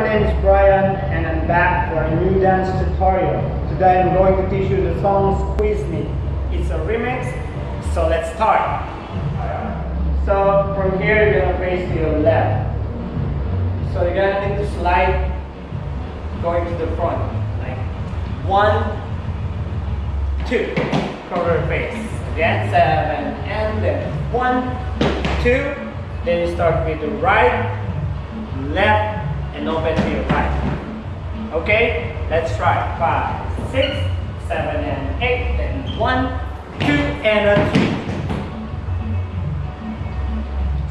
name is Bryan and I'm back for a new dance tutorial. Today I'm going to teach you the song Squeeze Me. It's a remix, so let's start. So from here you're going to face to your left. So you're going to need to slide going to the front. Like 1, 2, cover your face. Again, 7, and then 1, 2. Then you start with the right, left, and open to your right. Okay? Let's try. 5, 6, 7, and 8. Then 1, 2, and a 3.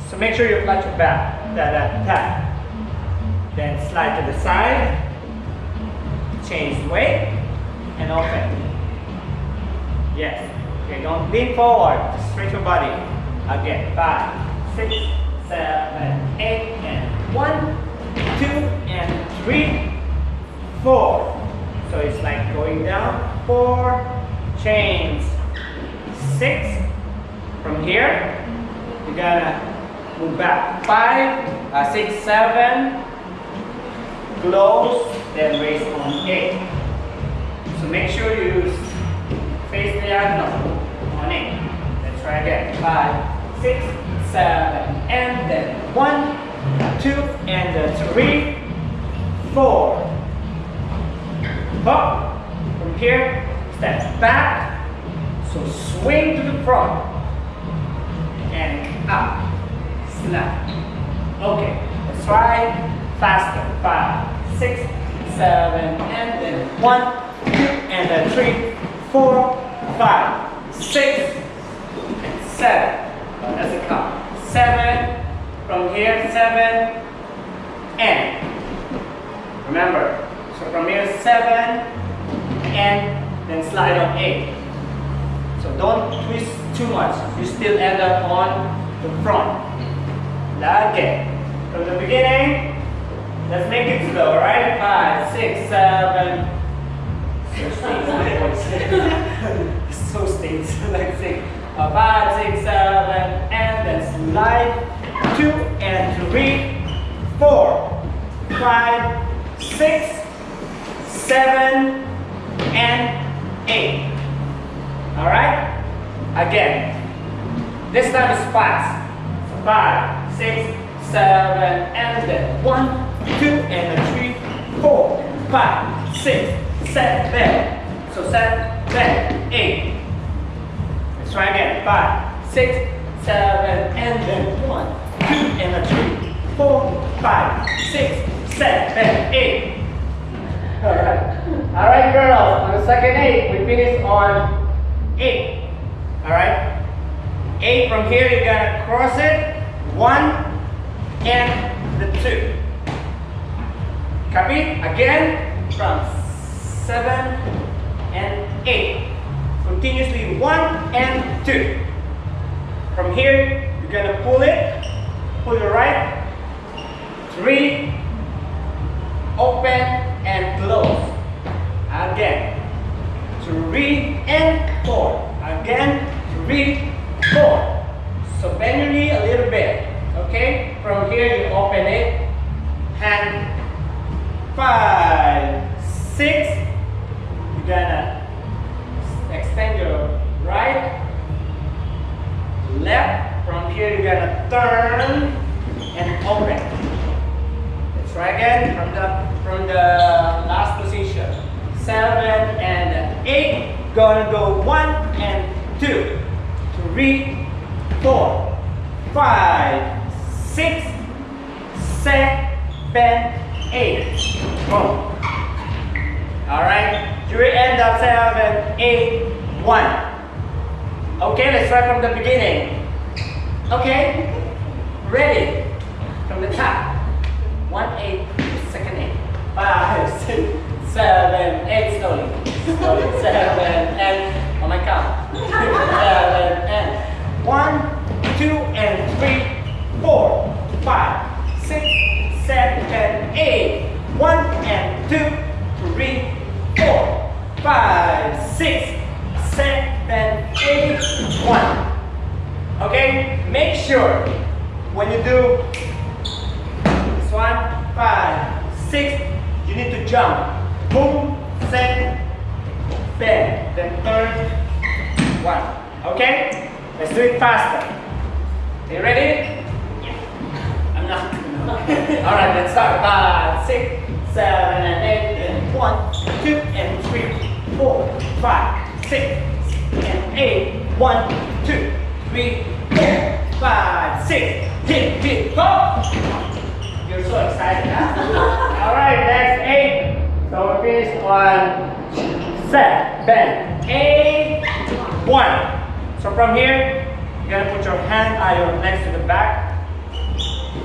So make sure you flat your back. Tap. Then slide to the side. Change weight and open. Yes. Okay, don't lean forward. Just stretch your body. Again. 5, 6, 7, 8, and 1, 2, and 3, 4. So it's like going down. 4, change. 6. From here, you gotta move back. 5, 6, 7. Close, then raise on 8. So make sure you face diagonal on 8. Let's try again. 5, 6, 7, and then 1, 2, and then 3, 4. Hop. From here, step back. So swing to the front and up. Snap. Okay, let's try faster. 5, 6, 7, and then 1, 2, and then 3, 4, 5, 6, and 7. That's a count. 7. From here, 7, and remember. So from here, 7, and then slide on 8. So don't twist too much. You still end up on the front. Again. From the beginning. Let's make it slow, alright? 5, 6, 7. So states. Like 6. 5, 6, 7, and then slide 2 and 3, 4, 5, 6, 7, and 8. Alright? Again. This time is fast. So 5, 6, 7, and then 1, 2, and then 3, 4, 5, 6, 7. So 7, 8. Let's try again. 5, 6, 7, and then 1, 2, and then 3, 4, 5, 6, 7, 8. Alright, girls. On the second 8, we finish on 8. Alright? 8 from here, you're gonna cross it. 1 and the 2. Copy? Again, from 7 and 8. Continuously 1 and 2. From here, you're gonna pull it. Pull your right. 3. Open and close. Again. 3 and 4. Again. 3, 4. So bend your knee a little bit. Okay? From here, you open it. Hand. 5, 6. You're gonna extend your right, left. From here, you're gonna turn and open. Let's try again from the last position. 7 and 8. Gonna go 1 and 2, 3, 4, 5, 6, 7, 8. Boom. Alright, you will end up 7, 8, 1. Okay, let's try from the beginning. Okay, ready? From the top. 1, 8, second 8. 5, 6, 7, 8. Slowly. 7, and on my count. 7, and 1, 2, and 3, 4, 5, 6, 7, 8. 1 and 2, 3, 4, 5, 6, 7, 8, 1. Okay? Make sure when you do this one, 5, 6, you need to jump. Boom, set, bend, then turn, 1. Okay? Let's do it faster. You ready? Yeah. I'm not. Alright, let's start. 5, 6, 7, and 8, and 1, 2, and 3, 4, 5, 6, and 8. 1, 2, 3, 4, 5, 6. Hit, go! You're so excited, huh? Alright, next 8. So we finish on set, bend. 8, 1. So from here, you're gonna put your your legs to the back.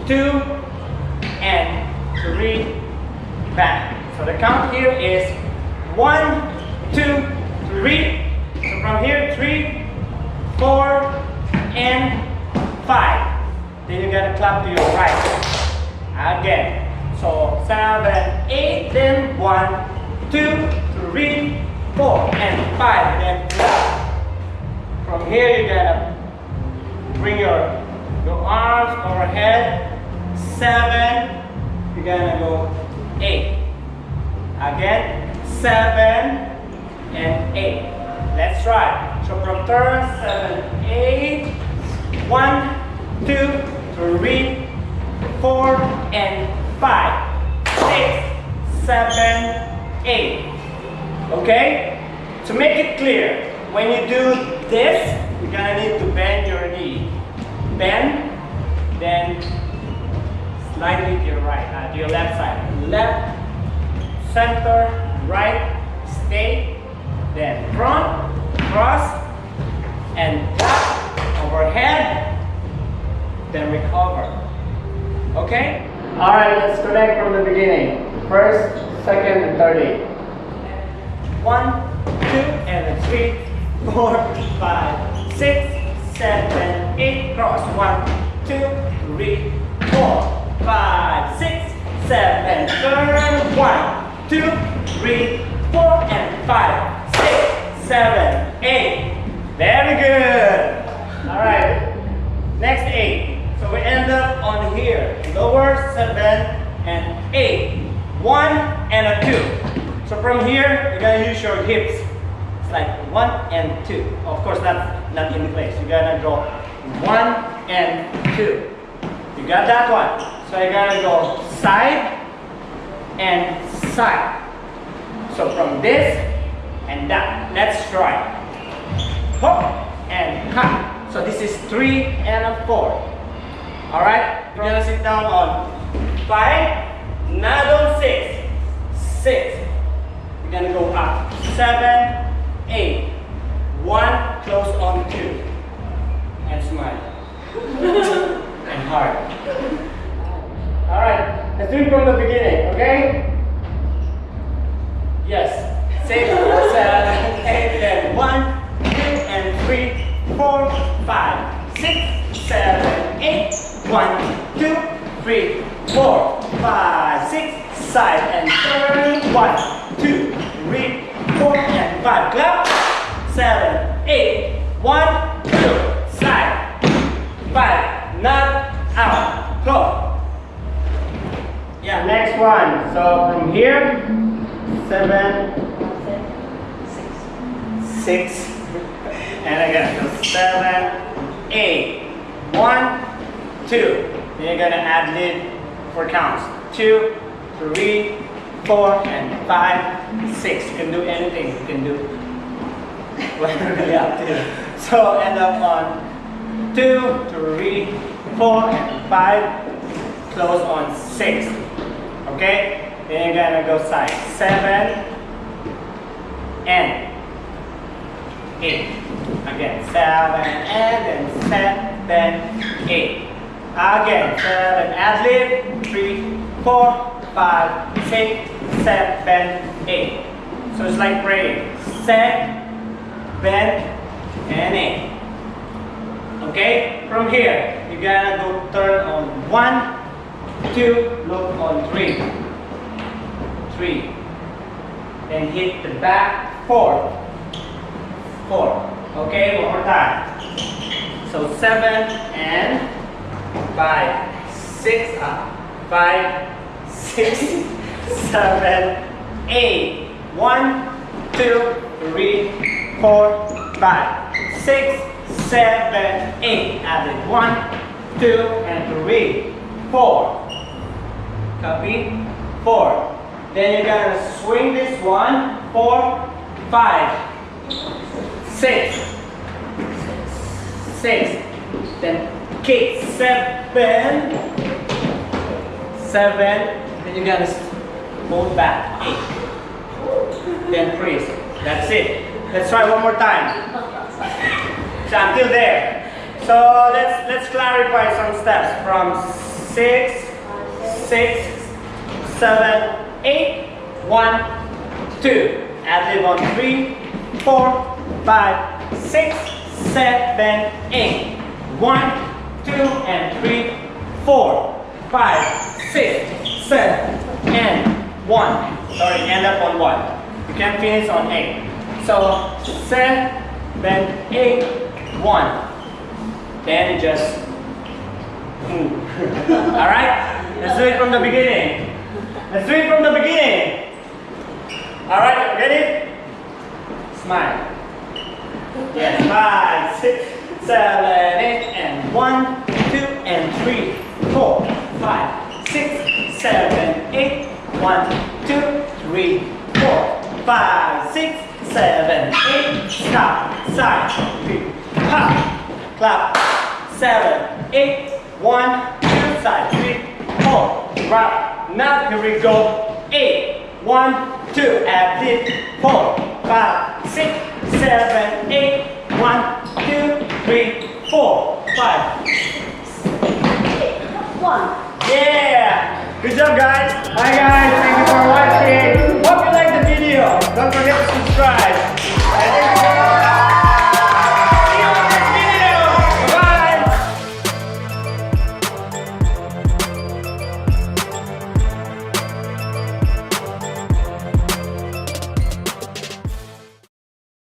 2 and 3, back. So the count here is 1, 2, 3. So from here, 3, 4, and 5. Then you gotta clap to your right. Again. So 7, 8, then 1, 2, 3, 4, and 5. Then clap. From here, you gotta bring your arms overhead. 7, you're gonna go 8. Again, 7 and 8. Let's try. So from turn 7, 8. 1, 2, 3, 4, and 5. 6, 7, 8. Okay? To make it clear, when you do this, you're gonna need to bend your knee. Bend, then slightly to your right, to your left side. Left, center, right, stay, then front, cross, and clap, overhead, then recover. Okay? Alright, let's connect from the beginning. First, second, and third 8. 1, 2, and then 3, 4, 5, 6, 7, 8. Cross. 1, 2, 3, 4, 5, 6, 7. Turn. 1, 2, 3, 4, and 5, 6, 7, 8. Very good. Alright. Next 8. So we end up on here. Lower 7 and 8. 1 and a 2. So from here, you're gonna use your hips. It's like 1 and 2. Of course, not in place. You're gonna go 1 and 2. You got that one. So you're gonna go side and side. So from this and that. Let's try. Hop and hop. So this is 3 and a 4. Alright? You're gonna sit down on 5, not on 6. 6. You're gonna go up. 7, 8. 1, close on 2. And smile. And hard. Alright, let's do it from the beginning, okay? Yes. 6, 7, 8, and 1, 2, and 3, 4, 5, 6, 7, 8. 1, 2, 3, 4, 5, 6, side and turn. 1, 2, 3, 4, and 5. Clap. 7, 8. 1, 2, side. 5, not out. Go. Yeah, next one. So from here, 7, 6, and again, so 7, 8. 1, 2. Then you're gonna add lid for counts. 2, 3, 4, and 5, 6. You can do anything. You can do really up to you. So end up on 2, 3, 4, and 5. Close on 6. Okay? Then you're gonna go side. 7 and 8. Again, 7 and then 7, 8. Again, 7, add lid, 3, 4, 5, 6, 7, 8. So it's like praying. Set, bend, and 8. Okay? From here, you gotta go turn on 1, 2, look on 3. 3. Then hit the back, 4. 4. Okay, one more time. So 7 and 5, 6 up. 5, 6, 7, 8. 1, 2, 3, 4, 5, 6, 7, 8. Add it. 1, 2, and 3, 4. Copy? 4. Then you're gonna swing this one. 4, 5, 6, 6. Then kick. 7, 7. Then you're gonna hold back. 8. Then freeze. That's it. Let's try one more time. So until there. So let's clarify some steps from 6, 6, 7, 8, 1, 2. Ad lib on 3, 4, 5, 6, 7, 8. 1, 2, and 3, 4, 5, 6, 7, and 1. Sorry, end up on 1. You can finish on 8. So 7, 8, 1. Then just move. Alright? Let's do it from the beginning. Let's do it from the beginning. Alright, ready? Smile. Yes, 5, 6, 7, 8, and 1, 2, and 3, 4, 5, 6, 7, 8, 1, 2, 3, 4, 5, 6, 7, 8, stop, side, 3, hop, clap, 7, 8, 1, 2, side, 3, 4, rock. Now here we go. 8, 1, 2, add it. 4, 5, 6, 7, 8, 1, 2, 3, 4, 5, 6, 8, 1. Yeah! Good job, guys. Bye, guys.